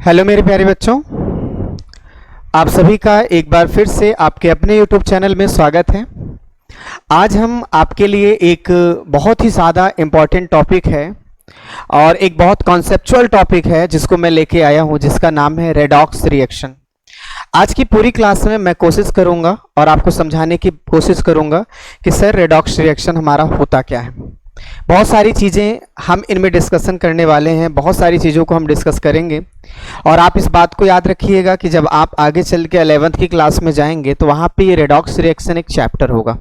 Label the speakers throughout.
Speaker 1: Hello मेरे प्यारे बच्चों, आप सभी का एक बार फिर से आपके अपने YouTube चैनल में स्वागत है। आज हम आपके लिए एक बहुत ही ज़्यादा इम्पॉर्टेंट टॉपिक है और एक बहुत कॉन्सेप्चुअल टॉपिक है जिसको मैं लेके आया हूँ, जिसका नाम है रेडॉक्स रिएक्शन। आज की पूरी क्लास में मैं कोशिश करूँगा और आपको समझाने की कोशिश करूँगा कि सर रेडॉक्स रिएक्शन हमारा होता क्या है। बहुत सारी चीज़ें हम इनमें डिस्कशन करने वाले हैं, बहुत सारी चीज़ों को हम डिस्कस करेंगे और आप इस बात को याद रखिएगा कि जब आप आगे चल के 11th की क्लास में जाएंगे तो वहाँ पे ये रेडॉक्स रिएक्शन एक चैप्टर होगा।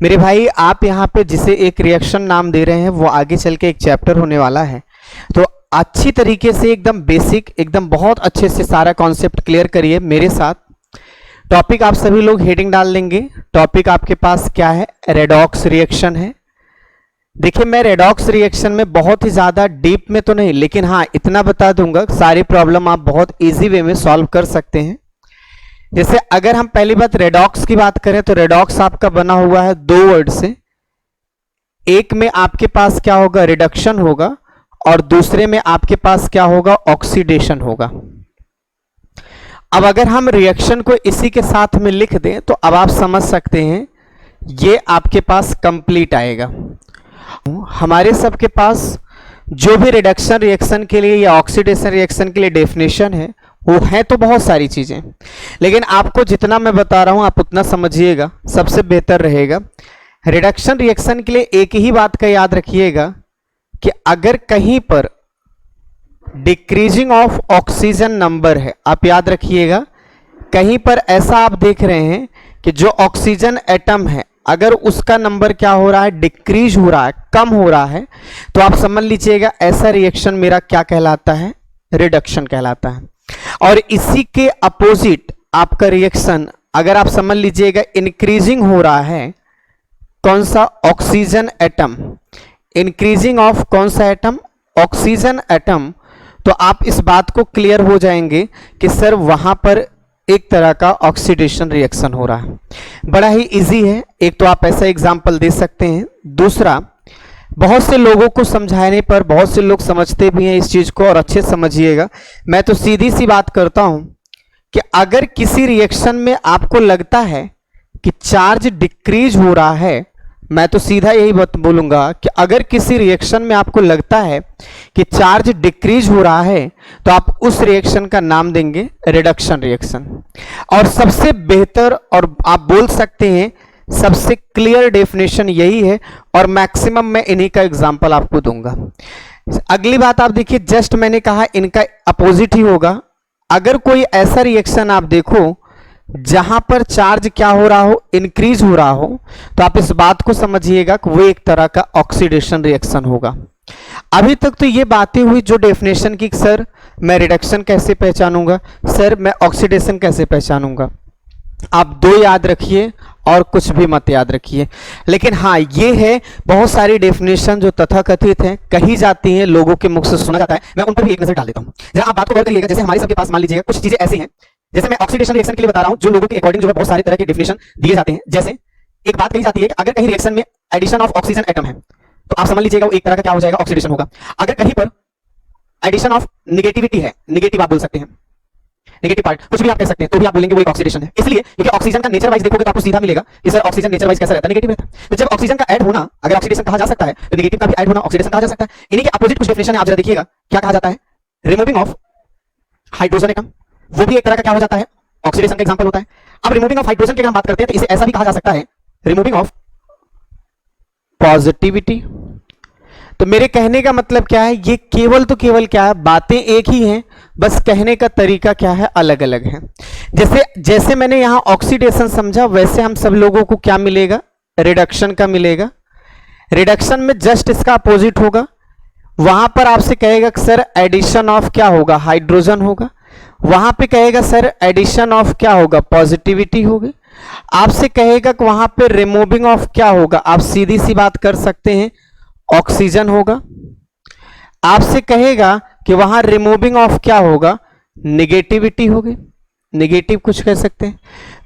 Speaker 1: मेरे भाई, आप यहाँ पे जिसे एक रिएक्शन नाम दे रहे हैं वो आगे चल के एक चैप्टर होने वाला है। तो अच्छी तरीके से एकदम बेसिक, एकदम बहुत अच्छे से सारा कॉन्सेप्ट क्लियर करिए मेरे साथ। टॉपिक आप सभी लोग हेडिंग डाल लेंगे। टॉपिक आपके पास क्या है? रेडॉक्स रिएक्शन है। देखिए, मैं रेडॉक्स रिएक्शन में बहुत ही ज़्यादा डीप में तो नहीं, लेकिन हाँ इतना बता दूंगा सारी प्रॉब्लम आप बहुत इजी वे में सॉल्व कर सकते हैं। जैसे अगर हम पहली बात रेडॉक्स की बात करें तो रेडॉक्स आपका बना हुआ है दो वर्ड से। एक में आपके पास क्या होगा? रिडक्शन होगा, और दूसरे में आपके पास क्या होगा? ऑक्सीडेशन होगा। अब अगर हम रिएक्शन को इसी के साथ में लिख दें तो अब आप समझ सकते हैं ये आपके पास कंप्लीट आएगा। हमारे सबके पास जो भी रिडक्शन रिएक्शन के लिए या ऑक्सीडेशन रिएक्शन के लिए डेफिनेशन है वो है तो बहुत सारी चीजें, लेकिन आपको जितना मैं बता रहा हूं आप उतना समझिएगा, सबसे बेहतर रहेगा। रिडक्शन रिएक्शन के लिए एक ही बात का याद रखिएगा कि अगर कहीं पर डिक्रीजिंग ऑफ ऑक्सीजन नंबर है, आप याद रखिएगा कहीं पर ऐसा आप देख रहे हैं कि जो ऑक्सीजन एटम है अगर उसका नंबर क्या हो रहा है? डिक्रीज हो रहा है, कम हो रहा है, तो आप समझ लीजिएगा ऐसा रिएक्शन मेरा क्या कहलाता है? रिडक्शन कहलाता है। और इसी के अपोजिट आपका रिएक्शन अगर आप समझ लीजिएगा इंक्रीजिंग हो रहा है, कौन सा? Oxygen atom. इंक्रीजिंग ऑफ कौन सा एटम? Oxygen atom. तो आप इस बात को क्लियर हो जाएंगे कि सर वहां पर एक तरह का ऑक्सीडेशन रिएक्शन हो रहा है। बड़ा ही इजी है। एक तो आप ऐसा एग्जाम्पल दे सकते हैं। दूसरा, बहुत से लोगों को समझाने पर बहुत से लोग समझते भी हैं इस चीज को, और अच्छे समझिएगा। मैं तो सीधी सी बात करता हूं कि अगर किसी रिएक्शन में आपको लगता है कि चार्ज डिक्रीज हो रहा है, मैं तो सीधा यही बात बोलूंगा कि अगर किसी रिएक्शन में आपको लगता है कि चार्ज डिक्रीज हो रहा है तो आप उस रिएक्शन का नाम देंगे रिडक्शन रिएक्शन। और सबसे बेहतर और आप बोल सकते हैं सबसे क्लियर डेफिनेशन यही है, और मैक्सिमम मैं इन्हीं का एग्जांपल आपको दूंगा। अगली बात आप देखिए, जस्ट मैंने कहा इनका अपोजिट ही होगा। अगर कोई ऐसा रिएक्शन आप देखो जहां पर चार्ज क्या हो रहा हो? इंक्रीज हो रहा हो, तो आप इस बात को समझिएगा कि वो एक तरह का ऑक्सीडेशन रिएक्शन होगा। अभी तक तो ये बातें हुई जो डेफिनेशन की, सर मैं रिडक्शन कैसे पहचानूंगा, सर मैं ऑक्सीडेशन कैसे पहचानूंगा। आप दो याद रखिए और कुछ भी मत याद रखिए। लेकिन हाँ, ये है बहुत सारी डेफिनेशन जो तथाकथित हैं, कही जाती हैं, लोगों के मुख से सुना जाता है, मैं उन पर भी एक नजर डाल देता हूं। जरा आप बात को गौर करिएगा। जैसे हमारे सबके पास मान लीजिएगा कुछ चीजें ऐसी हैं, जैसे मैं ऑक्सीडेशन रिएक्शन के लिए बता रहा हूं, जो लोगों के अकॉर्डिंग जो है बहुत सारे तरह के डेफिनेशन दिए जाते हैं। जैसे एक बात कही जाती है कि अगर कहीं रिएक्शन में एडिशन ऑफ ऑक्सीजन एटम है तो आप समझ लीजिएगा वो एक तरह का क्या हो जाएगा? ऑक्सीडेशन होगा। अगर कहीं पर एडिशन ऑफ निगेटिविटी है, निगेटिव आप बोल सकते हैं, नेगेटिव पार्ट कुछ भी आप कह सकते हैं, तो भी आप बोलेंगे वो एक ऑक्सीडेशन है। इसलिए क्योंकि ऑक्सीजन का नेचर वाइज देखोगे तो आपको सीधा मिलेगा कि सर ऑक्सीजन नेचर वाइज कैसा रहता है? नेगेटिव रहता है। तो जब ऑक्सीजन का ऐड होना अगर ऑक्सीडेशन कहा जा सकता है तो नेगेटिव का भी ऐड होना ऑक्सीडेशन कहा जा सकता है। इन्हीं के अपोजिट कुछ डेफिनेशन है, आप जरा देखिएगा क्या कहा जाता है? रिमूविंग ऑफ हाइड्रोजन एटम, वो भी एक तरह का क्या हो जाता है? ऑक्सीडेशन का एग्जांपल होता है। अब रिमूविंग ऑफ हाइड्रोजन की हम बात करते हैं तो इसे ऐसा भी कहा जा सकता है रिमूविंग ऑफ पॉजिटिविटी। तो मेरे कहने का मतलब क्या है? ये केवल तो केवल क्या है, बातें एक ही हैं, बस कहने का तरीका क्या है? अलग अलग है। जैसे मैंने यहां ऑक्सीडेशन समझा, वैसे हम सब लोगों को क्या मिलेगा? रिडक्शन का मिलेगा। रिडक्शन में जस्ट इसका अपोजिट होगा। वहां पर आपसे कहेगा सर एडिशन ऑफ क्या होगा? हाइड्रोजन होगा। वहां पे कहेगा सर एडिशन ऑफ क्या होगा? पॉजिटिविटी होगी। आपसे कहेगा कि वहां पे रिमूविंग ऑफ क्या होगा? आप सीधी सी बात कर सकते हैं, ऑक्सीजन होगा। आपसे कहेगा कि वहां रिमूविंग ऑफ क्या होगा? निगेटिविटी होगी। नेगेटिव कुछ कह सकते हैं।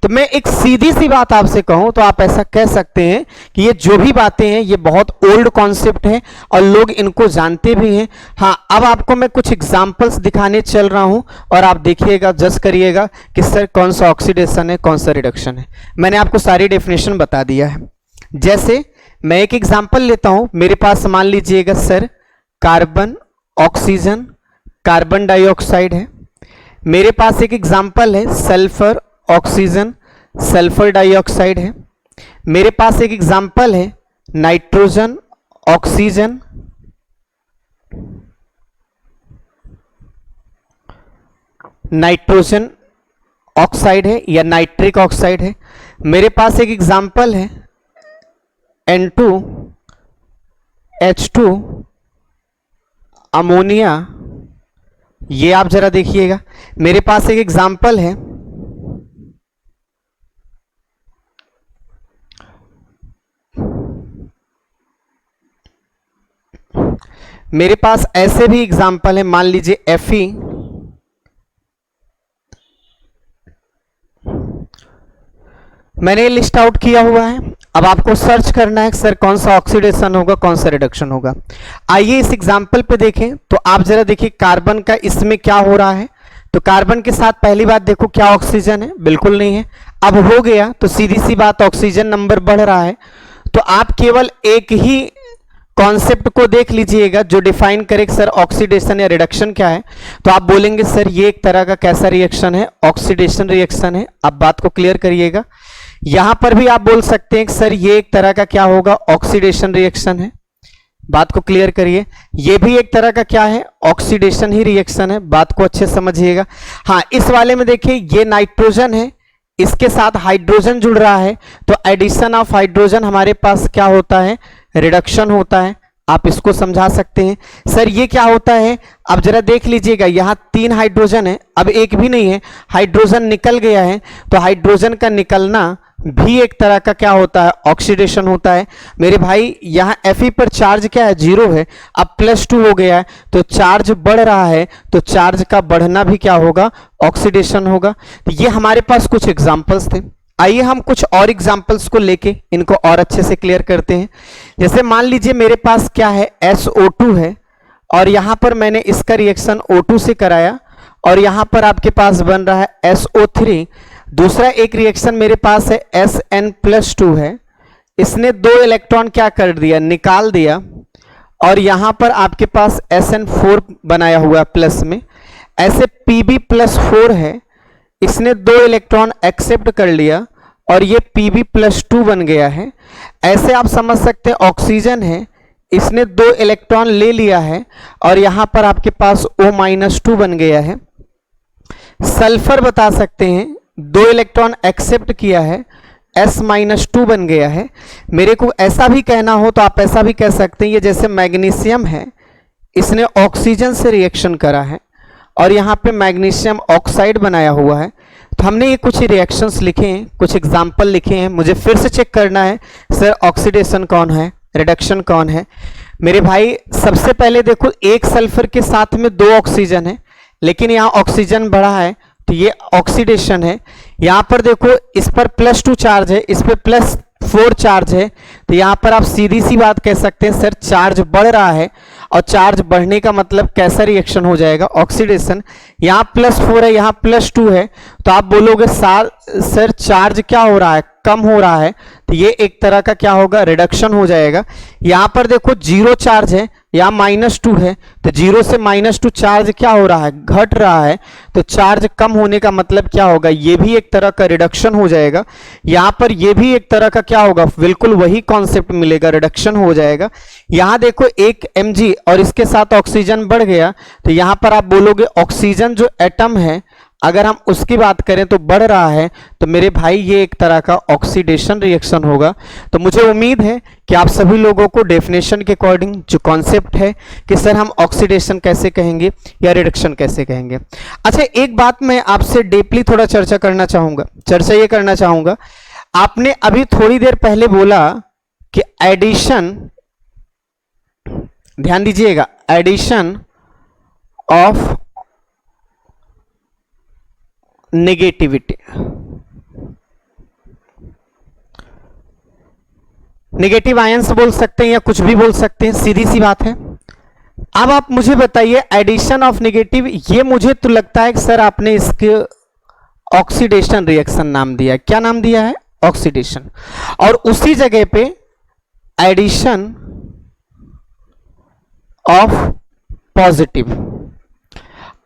Speaker 1: तो मैं एक सीधी सी बात आपसे कहूं तो आप ऐसा कह सकते हैं कि ये जो भी बातें हैं ये बहुत ओल्ड कॉन्सेप्ट है और लोग इनको जानते भी हैं। हाँ, अब आपको मैं कुछ एग्जांपल्स दिखाने चल रहा हूं और आप देखिएगा, जज करिएगा कि सर कौन सा ऑक्सीडेशन है, कौन सा रिडक्शन है। मैंने आपको सारी डेफिनेशन बता दिया है। जैसे मैं एक एग्जाम्पल लेता हूं, मेरे पास मान लीजिएगा sir carbon, oxygen, carbon dioxide है। मेरे पास एक एग्जाम्पल है सल्फर, ऑक्सीजन, सल्फर डाइऑक्साइड है। मेरे पास एक एग्जाम्पल है नाइट्रोजन, ऑक्सीजन, नाइट्रोजन ऑक्साइड है या नाइट्रिक ऑक्साइड है। मेरे पास एक एग्जाम्पल है N2, H2, अमोनिया। ये आप जरा देखिएगा। मेरे पास एक एग्जाम्पल है मेरे पास ऐसे भी एग्जाम्पल है, मान लीजिए Fe, मैंने लिस्ट आउट किया हुआ है। अब आपको सर्च करना है सर कौन सा ऑक्सीडेशन होगा, कौन सा रिडक्शन होगा। आइए इस एग्जाम्पल पे देखें तो आप जरा देखिए कार्बन का इसमें क्या हो रहा है। तो कार्बन के साथ पहली बात देखो क्या ऑक्सीजन है, बिल्कुल नहीं है। अब हो गया तो सीधी सी बात ऑक्सीजन नंबर बढ़ रहा है। तो आप केवल एक ही कॉन्सेप्ट को देख लीजिएगा जो डिफाइन करे सर ऑक्सीडेशन या रिडक्शन क्या है। तो आप बोलेंगे सर ये एक तरह का कैसा रिएक्शन है, ऑक्सीडेशन रिएक्शन है। अब बात को क्लियर करिएगा। यहां पर भी आप बोल सकते हैं कि सर ये एक तरह का क्या होगा, ऑक्सीडेशन रिएक्शन है। बात को क्लियर करिए। ये भी एक तरह का क्या है, ऑक्सीडेशन ही रिएक्शन है। बात को अच्छे समझिएगा। हाँ, इस वाले में देखिए ये नाइट्रोजन है, इसके साथ हाइड्रोजन जुड़ रहा है तो एडिशन ऑफ हाइड्रोजन हमारे पास क्या होता है, रिडक्शन होता है। आप इसको समझा सकते हैं। सर ये क्या होता है, अब जरा देख लीजिएगा, यहां 3 हाइड्रोजन है, अब एक भी नहीं है, हाइड्रोजन निकल गया है। तो हाइड्रोजन का निकलना भी एक तरह का क्या होता है, ऑक्सीडेशन होता है। मेरे भाई यहां Fe पर चार्ज क्या है, 0 है, अब +2 हो गया है तो चार्ज बढ़ रहा है। तो चार्ज का बढ़ना भी क्या होगा, ऑक्सीडेशन होगा। तो ये हमारे पास कुछ एग्जांपल्स थे। आइए हम कुछ और एग्जांपल्स को लेके इनको और अच्छे से क्लियर करते हैं। जैसे मान लीजिए मेरे पास क्या है, SO2 है और यहां पर मैंने इसका रिएक्शन O2 से कराया और यहां पर आपके पास बन रहा है SO3। दूसरा एक रिएक्शन मेरे पास है Sn+2 है, इसने 2 इलेक्ट्रॉन क्या कर दिया, निकाल दिया और यहां पर आपके पास Sn4 बनाया हुआ प्लस में। ऐसे Pb+4 है, इसने 2 इलेक्ट्रॉन एक्सेप्ट कर लिया और ये Pb+2 बन गया है। ऐसे आप समझ सकते हैं ऑक्सीजन है, इसने 2 इलेक्ट्रॉन ले लिया है और यहां पर आपके पास O-2 बन गया है। सल्फर बता सकते हैं 2 इलेक्ट्रॉन एक्सेप्ट किया है, S-2 बन गया है। मेरे को ऐसा भी कहना हो तो आप ऐसा भी कह सकते हैं, ये जैसे मैग्नीशियम है, इसने ऑक्सीजन से रिएक्शन करा है और यहाँ पे मैग्नीशियम ऑक्साइड बनाया हुआ है। तो हमने ये कुछ रिएक्शंस लिखे हैं, कुछ एग्जाम्पल लिखे हैं। मुझे फिर से चेक करना है सर ऑक्सीडेशन कौन है, रिडक्शन कौन है। मेरे भाई सबसे पहले देखो एक सल्फर के साथ में 2 ऑक्सीजन है, लेकिन यहाँ ऑक्सीजन बढ़ा है तो ये ऑक्सीडेशन है। यहाँ पर देखो इस पर +2 चार्ज है, इस पर +4 चार्ज है। तो यहाँ पर आप सीधी सी बात कह सकते हैं सर चार्ज बढ़ रहा है और चार्ज बढ़ने का मतलब कैसा रिएक्शन हो जाएगा, ऑक्सीडेशन। यहाँ +4 है, यहाँ +2 है तो आप बोलोगे सर चार्ज क्या हो रहा है, कम हो रहा है। तो ये एक तरह का क्या होगा, रिडक्शन हो जाएगा। यहाँ पर देखो 0 चार्ज है, यहाँ -2 है तो 0 से -2 चार्ज क्या हो रहा है, घट रहा है। तो चार्ज कम होने का मतलब क्या होगा, ये भी एक तरह का रिडक्शन हो जाएगा। यहाँ पर ये भी एक तरह का क्या होगा, बिल्कुल वही कॉन्सेप्ट मिलेगा, रिडक्शन हो जाएगा। यहाँ देखो 1 mg और इसके साथ ऑक्सीजन बढ़ गया तो यहाँ पर आप बोलोगे ऑक्सीजन जो एटम है अगर हम उसकी बात करें तो बढ़ रहा है। तो मेरे भाई ये एक तरह का ऑक्सीडेशन रिएक्शन होगा। तो मुझे उम्मीद है कि आप सभी लोगों को डेफिनेशन के अकॉर्डिंग जो कॉन्सेप्ट है कि सर हम ऑक्सीडेशन कैसे कहेंगे या रिडक्शन कैसे कहेंगे। अच्छा, एक बात मैं आपसे डीपली थोड़ा चर्चा ये करना चाहूंगा। आपने अभी थोड़ी देर पहले बोला कि एडिशन, ध्यान दीजिएगा, addition of negativity. Negative ions बोल सकते हैं या कुछ भी बोल सकते हैं, सीधी सी बात है। अब आप मुझे बताइए एडिशन ऑफ नेगेटिव, ये मुझे तो लगता है कि सर आपने इसके ऑक्सीडेशन रिएक्शन नाम दिया है। क्या नाम दिया है? ऑक्सीडेशन। और उसी जगह पे एडिशन ऑफ पॉजिटिव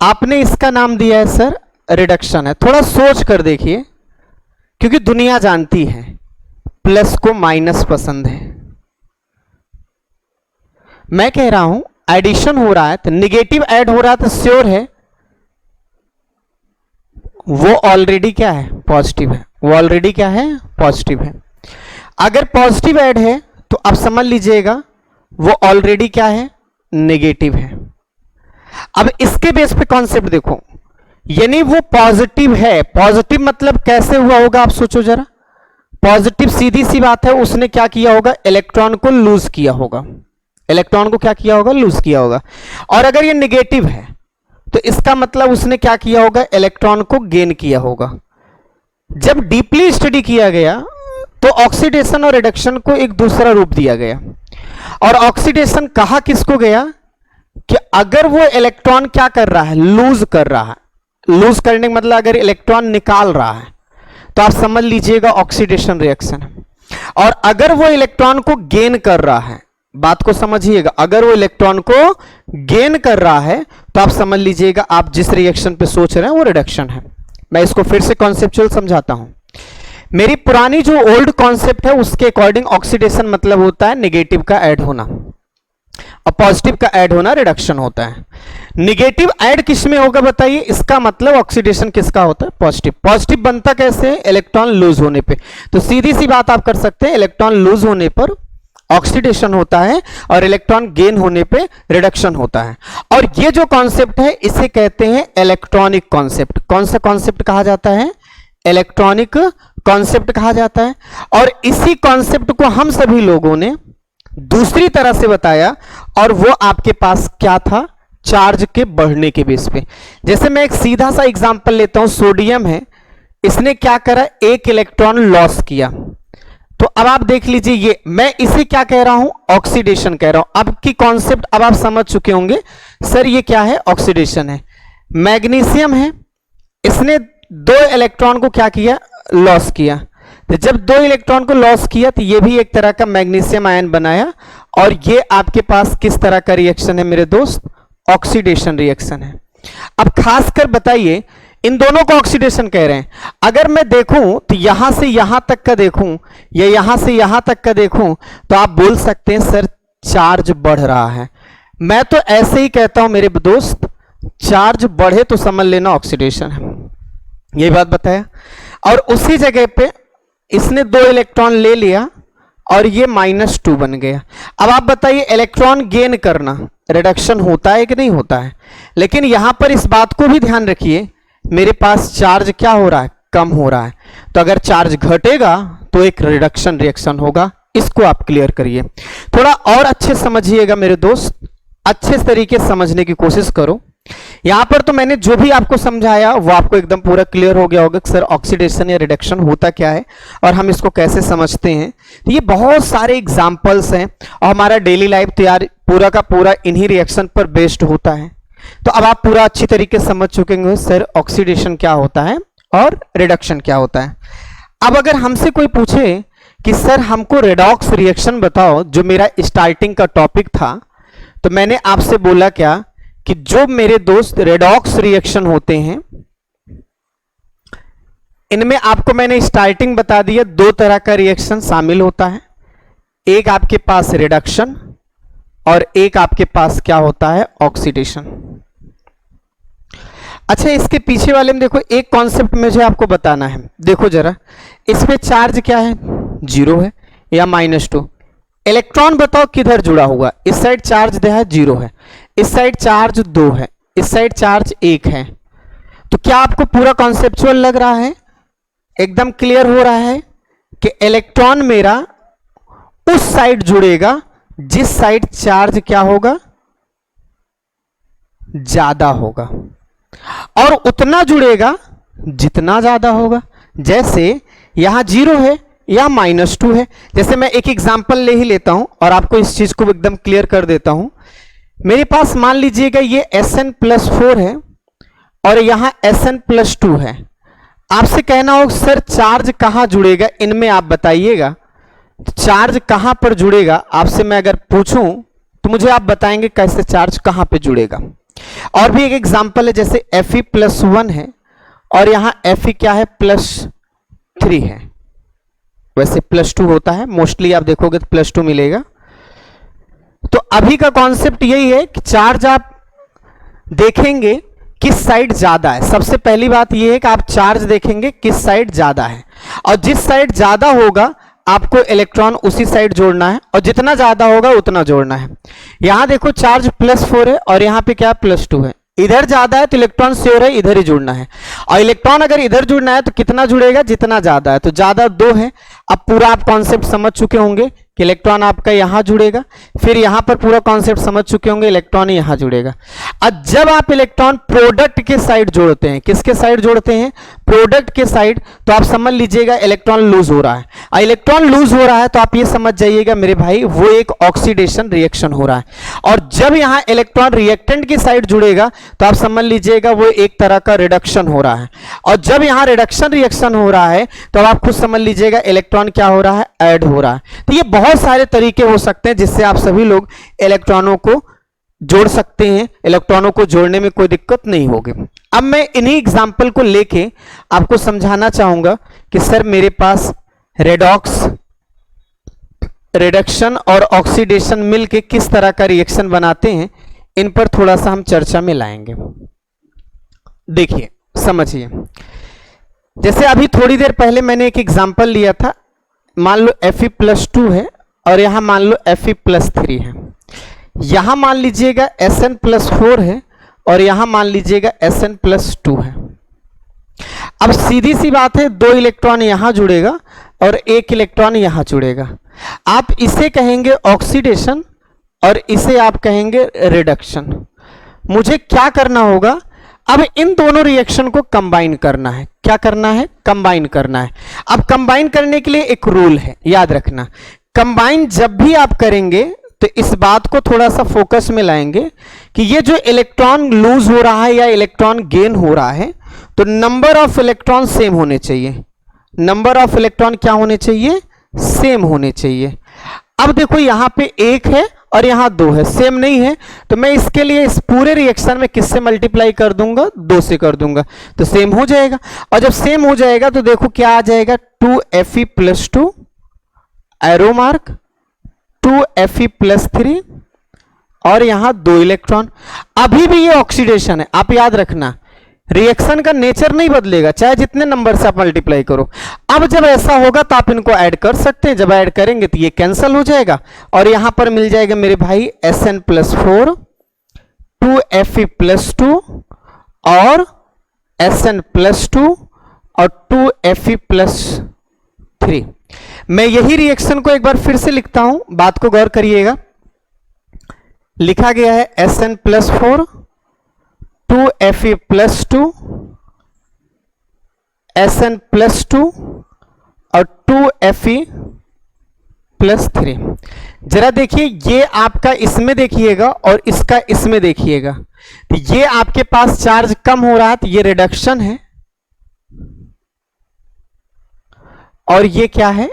Speaker 1: आपने इसका नाम दिया है सर रिडक्शन है। थोड़ा सोच कर देखिए, क्योंकि दुनिया जानती है प्लस को माइनस पसंद है। मैं कह रहा हूं एडिशन हो रहा है तो निगेटिव ऐड हो रहा है तो श्योर है वो ऑलरेडी क्या है? पॉजिटिव है। वो ऑलरेडी क्या है? पॉजिटिव है। अगर पॉजिटिव ऐड है तो आप समझ लीजिएगा वो ऑलरेडी क्या है? नेगेटिव है। अब इसके बेस पे कॉन्सेप्ट देखो, यानी वो पॉजिटिव है। पॉजिटिव मतलब कैसे हुआ होगा आप सोचो जरा। पॉजिटिव सीधी सी बात है, उसने क्या किया होगा? इलेक्ट्रॉन को लूज किया होगा। इलेक्ट्रॉन को क्या किया होगा? लूज किया होगा। और अगर ये नेगेटिव है तो इसका मतलब उसने क्या किया होगा? इलेक्ट्रॉन को गेन किया होगा। जब डीपली स्टडी किया गया तो ऑक्सीडेशन और रिडक्शन को एक दूसरा रूप दिया गया। और ऑक्सीडेशन कहा किसको गया? कि अगर वो इलेक्ट्रॉन क्या कर रहा है? लूज कर रहा है। लूज करने का मतलब अगर इलेक्ट्रॉन निकाल रहा है तो आप समझ लीजिएगा ऑक्सीडेशन रिएक्शन है। और अगर वो इलेक्ट्रॉन को गेन कर रहा है, बात को समझिएगा, अगर वो इलेक्ट्रॉन को गेन कर रहा है तो आप समझ लीजिएगा आप जिस रिएक्शन पे सोच रहे हैं वो रिडक्शन है। मैं इसको फिर से कॉन्सेप्चुअल समझाता हूं। मेरी पुरानी जो ओल्ड कॉन्सेप्ट है उसके अकॉर्डिंग ऑक्सीडेशन मतलब होता है नेगेटिव का ऐड होना और पॉजिटिव का ऐड होना रिडक्शन होता है। नेगेटिव ऐड किस में होगा बताइए? इसका मतलब ऑक्सीडेशन किसका होता है? पॉजिटिव। पॉजिटिव बनता कैसे? इलेक्ट्रॉन लूज होने पे। तो सीधी सी बात आप कर सकते हैं, इलेक्ट्रॉन लूज होने पर ऑक्सीडेशन होता है और इलेक्ट्रॉन गेन होने पे रिडक्शन होता है। और ये जो कॉन्सेप्ट है इसे कहते हैं इलेक्ट्रॉनिक कॉन्सेप्ट। कौन सा कॉन्सेप्ट कहा जाता है? इलेक्ट्रॉनिक कॉन्सेप्ट कहा जाता है। और इसी कॉन्सेप्ट को हम सभी लोगों ने दूसरी तरह से बताया और वो आपके पास क्या था? चार्ज के बढ़ने के बेस पे। जैसे मैं एक सीधा सा एग्जांपल लेता हूं, सोडियम है, इसने क्या करा? एक इलेक्ट्रॉन लॉस किया। तो अब आप देख लीजिए, ये मैं इसे क्या कह रहा हूं? ऑक्सीडेशन कह रहा हूं। अब की कॉन्सेप्ट अब आप समझ चुके होंगे सर ये क्या है? ऑक्सीडेशन है। मैग्नीशियम है, इसने दो इलेक्ट्रॉन को क्या किया? लॉस किया। तो जब दो इलेक्ट्रॉन को लॉस किया तो ये भी एक तरह का मैग्नीशियम आयन बनाया और ये आपके पास किस तरह का रिएक्शन है मेरे दोस्त? ऑक्सीडेशन रिएक्शन है। अब खासकर बताइए, इन दोनों को ऑक्सीडेशन कह रहे हैं। अगर मैं देखूं तो यहां से यहां तक का देखूं या यहां से यहां तक का देखूं तो आप बोल सकते हैं सर चार्ज बढ़ रहा है। मैं तो ऐसे ही कहता हूं मेरे दोस्त, चार्ज बढ़े तो समझ लेना ऑक्सीडेशन है। यही बात बताया। और उसी जगह पे इसने दो इलेक्ट्रॉन ले लिया और ये -2 बन गया। अब आप बताइए इलेक्ट्रॉन गेन करना रिडक्शन होता है कि नहीं होता है? लेकिन यहां पर इस बात को भी ध्यान रखिए, मेरे पास चार्ज क्या हो रहा है? कम हो रहा है। तो अगर चार्ज घटेगा तो एक रिडक्शन रिएक्शन होगा। इसको आप क्लियर करिए। थोड़ा और अच्छे समझिएगा मेरे दोस्त, अच्छे तरीके से समझने की कोशिश करो। यहां पर तो मैंने जो भी आपको समझाया वो आपको एकदम पूरा क्लियर हो गया होगा कि सर ऑक्सीडेशन या रिडक्शन होता क्या है और हम इसको कैसे समझते हैं। तो ये बहुत सारे एग्जाम्पल्स हैं और हमारा डेली लाइफ तैयार पूरा का पूरा इन्हीं रिएक्शन पर बेस्ड होता है। तो अब आप पूरा अच्छी तरीके से समझ चुके होंगे सर ऑक्सीडेशन क्या होता है और रिडक्शन क्या होता है। अब अगर हमसे कोई पूछे कि सर हमको रेडॉक्स रिएक्शन बताओ, जो मेरा स्टार्टिंग का टॉपिक था, तो मैंने आपसे बोला क्या कि जो मेरे दोस्त रेडॉक्स रिएक्शन होते हैं इनमें आपको मैंने स्टार्टिंग बता दिया, दो तरह का रिएक्शन शामिल होता है। एक आपके पास रिडक्शन और एक आपके पास क्या होता है? ऑक्सीडेशन। अच्छा, इसके पीछे वाले में देखो एक कॉन्सेप्ट मुझे आपको बताना है। देखो जरा, इस पे चार्ज क्या है? 0 है या -2। इलेक्ट्रॉन बताओ किधर जुड़ा हुआ? इस साइड चार्ज दिया है 0 है, इस साइड चार्ज 2 है, इस साइड चार्ज 1 है। तो क्या आपको पूरा कॉन्सेप्चुअल लग रहा है? एकदम क्लियर हो रहा है कि इलेक्ट्रॉन मेरा उस साइड जुड़ेगा जिस साइड चार्ज क्या होगा? ज्यादा होगा, और उतना जुड़ेगा जितना ज्यादा होगा, जैसे यहां 0 है या -2 है। जैसे मैं एक एग्जांपल ले ही लेता हूं और आपको इस चीज को एकदम क्लियर कर देता हूं। मेरे पास मान लीजिएगा ये Sn+4 है और यहां Sn+2 है। आपसे कहना हो सर चार्ज कहां जुड़ेगा, इनमें आप बताइएगा चार्ज कहां पर जुड़ेगा। आपसे मैं अगर पूछूं तो मुझे आप बताएंगे कैसे चार्ज कहां पे जुड़ेगा। और भी एक एग्जांपल है, जैसे Fe+1 है और यहां Fe क्या है, +3 है। वैसे +2 होता है, मोस्टली आप देखोगे तो +2 मिलेगा। तो अभी का कॉन्सेप्ट यही है कि चार्ज आप देखेंगे किस साइड ज्यादा है। सबसे पहली बात यह है कि आप चार्ज देखेंगे किस साइड ज्यादा है, और जिस साइड ज्यादा होगा आपको इलेक्ट्रॉन उसी साइड जोड़ना है, और जितना ज्यादा होगा उतना जोड़ना है। यहां देखो चार्ज +4 है और यहां पे क्या +2 है। इधर ज्यादा है तो इलेक्ट्रॉन श्योर है इधर ही जुड़ना है, और इलेक्ट्रॉन अगर इधर जुड़ना है तो कितना जुड़ेगा, जितना ज्यादा है। तो ज्यादा 2 है। अब पूरा आप कॉन्सेप्ट समझ चुके होंगे कि इलेक्ट्रॉन आपका यहां जुड़ेगा, फिर यहां पर पूरा कॉन्सेप्ट समझ चुके होंगे इलेक्ट्रॉन यहां जुड़ेगा। अब जब आप इलेक्ट्रॉन प्रोडक्ट के साइड जोड़ते हैं, किसके साइड जोड़ते हैं, प्रोडक्ट के साइड, तो आप समझ लीजिएगा इलेक्ट्रॉन लूज हो रहा है। और इलेक्ट्रॉन लूज हो रहा है तो आप ये समझ जाइएगा मेरे भाई वो एक ऑक्सीडेशन रिएक्शन हो रहा है। और जब यहां इलेक्ट्रॉन रिएक्टेंट की साइड जुड़ेगा तो आप समझ लीजिएगा वो एक तरह का रिडक्शन हो रहा है। और जब यहां रिडक्शन रिएक्शन हो रहा है तो आप खुद समझ लीजिएगा इलेक्ट्रॉन क्या हो रहा है, ऐड हो रहा है। तो ये बहुत सारे तरीके हो सकते हैं जिससे आप सभी लोग इलेक्ट्रॉनों को जोड़ सकते हैं। इलेक्ट्रॉनों को जोड़ने में कोई दिक्कत नहीं होगी। अब मैं इन्हीं एग्जाम्पल को लेके आपको समझाना चाहूंगा कि सर मेरे पास रेडॉक्स, रिडक्शन और ऑक्सीडेशन मिलके किस तरह का रिएक्शन बनाते हैं, इन पर थोड़ा सा हम चर्चा में लाएंगे। देखिए समझिए, जैसे अभी थोड़ी देर पहले मैंने एक एग्जाम्पल लिया था। मान लो Fe+2 है और यहां मान लो Fe+3 है। यहां मान लीजिएगा Sn+4 है और यहां मान लीजिएगा Sn+2 है। अब सीधी सी बात है, 2 इलेक्ट्रॉन यहां जुड़ेगा और 1 इलेक्ट्रॉन यहां जुड़ेगा। आप इसे कहेंगे ऑक्सीडेशन और इसे आप कहेंगे रिडक्शन। मुझे क्या करना होगा, अब इन दोनों रिएक्शन को कंबाइन करना है। क्या करना है, कंबाइन करना है। अब कंबाइन करने के लिए एक रूल है, याद रखना। कंबाइन जब भी आप करेंगे तो इस बात को थोड़ा सा फोकस में लाएंगे कि ये जो इलेक्ट्रॉन लूज हो रहा है या इलेक्ट्रॉन गेन हो रहा है, तो नंबर ऑफ इलेक्ट्रॉन सेम होने चाहिए। नंबर ऑफ इलेक्ट्रॉन क्या होने चाहिए, सेम होने चाहिए। अब देखो यहां पे 1 है और यहां 2 है, सेम नहीं है, तो मैं इसके लिए इस पूरे रिएक्शन में किससे मल्टीप्लाई कर दूंगा, 2 से कर दूंगा, तो सेम हो जाएगा। और जब सेम हो जाएगा तो देखो क्या आ जाएगा, 2Fe+2 एरो मार्क, 2Fe+3 और यहां 2 इलेक्ट्रॉन। अभी भी ये ऑक्सीडेशन है, आप याद रखना रिएक्शन का नेचर नहीं बदलेगा चाहे जितने नंबर से आप मल्टीप्लाई करो। अब जब ऐसा होगा तो आप इनको ऐड कर सकते हैं। जब ऐड करेंगे तो ये कैंसिल हो जाएगा और यहां पर मिल जाएगा मेरे भाई Sn+4, 2Fe+2 और Sn+2 और 2Fe+3। मैं यही रिएक्शन को एक बार फिर से लिखता हूं, बात को गौर करिएगा। लिखा गया है Sn+4, 2Fe+2, Sn+2 और 2Fe+3। जरा देखिए ये आपका इसमें देखिएगा और इसका इसमें देखिएगा, तो ये आपके पास चार्ज कम हो रहा है तो ये रिडक्शन है, और ये क्या है,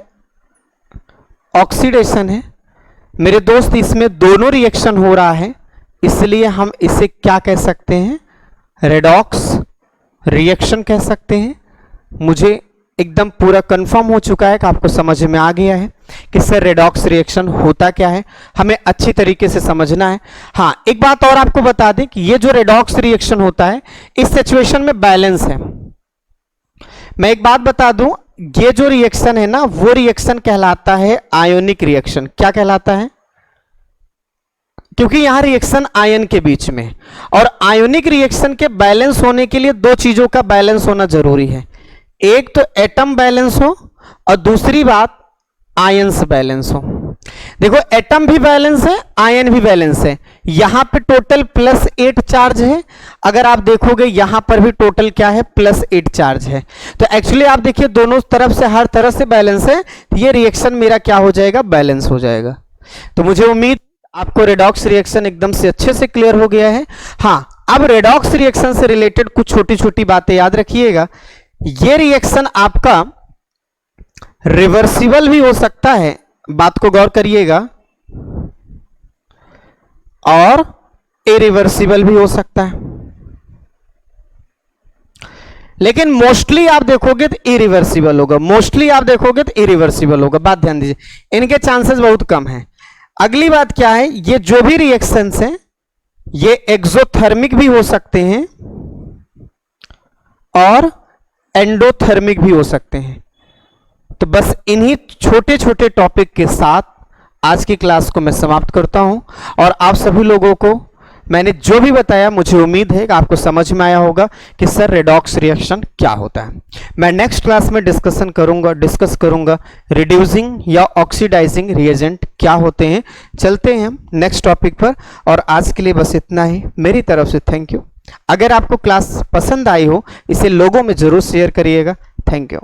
Speaker 1: ऑक्सीडेशन है। मेरे दोस्त इसमें दोनों रिएक्शन हो रहा है, इसलिए हम इसे क्या कह सकते हैं, रेडॉक्स रिएक्शन कह सकते हैं। मुझे एकदम पूरा कंफर्म हो चुका है कि आपको समझ में आ गया है कि सर रेडॉक्स रिएक्शन होता क्या है, हमें अच्छी तरीके से समझना है। हाँ, एक बात और आपको बता दें कि ये जो रेडॉक्स रिएक्शन होता है इस सिचुएशन में बैलेंस है। मैं एक बात बता दूं, ये जो रिएक्शन है ना वो रिएक्शन कहलाता है आयोनिक रिएक्शन। क्या कहलाता है, क्योंकि यहां रिएक्शन आयन के बीच में, और आयोनिक रिएक्शन के बैलेंस होने के लिए 2 चीजों का बैलेंस होना जरूरी है। एक तो एटम बैलेंस हो और दूसरी बात आयंस बैलेंस हो। देखो एटम भी बैलेंस है, आयन भी बैलेंस है। यहां पे टोटल +8 चार्ज है, अगर आप देखोगे यहां पर भी टोटल क्या है, +8 चार्ज है। तो एक्चुअली आप देखिए दोनों तरफ से, हर तरह से बैलेंस है, तो ये रिएक्शन मेरा क्या हो जाएगा, बैलेंस हो जाएगा। तो मुझे उम्मीद आपको रेडॉक्स रिएक्शन एकदम से अच्छे से क्लियर हो गया है। हाँ, अब रेडॉक्स रिएक्शन से रिलेटेड कुछ छोटी छोटी बातें याद रखिएगा। ये रिएक्शन आपका रिवर्सिबल भी हो सकता है, बात को गौर करिएगा, और इरिवर्सिबल भी हो सकता है, लेकिन मोस्टली आप देखोगे तो इरिवर्सिबल होगा। मोस्टली आप देखोगे तो इरिवर्सिबल होगा, बात ध्यान दीजिए, इनके चांसेस बहुत कम हैं। अगली बात क्या है, ये जो भी रिएक्शंस हैं ये एक्सोथर्मिक भी हो सकते हैं और एंडोथर्मिक भी हो सकते हैं। तो बस इन्हीं छोटे छोटे टॉपिक के साथ आज की क्लास को मैं समाप्त करता हूं, और आप सभी लोगों को मैंने जो भी बताया मुझे उम्मीद है कि आपको समझ में आया होगा कि सर रेडॉक्स रिएक्शन क्या होता है। मैं नेक्स्ट क्लास में डिस्कस करूंगा रिड्यूसिंग या ऑक्सीडाइजिंग रिएजेंट क्या होते हैं। चलते हैं हम नेक्स्ट टॉपिक पर, और आज के लिए बस इतना ही मेरी तरफ से। Thank you. अगर आपको क्लास पसंद आई हो इसे लोगों में जरूर शेयर करिएगा। Thank you.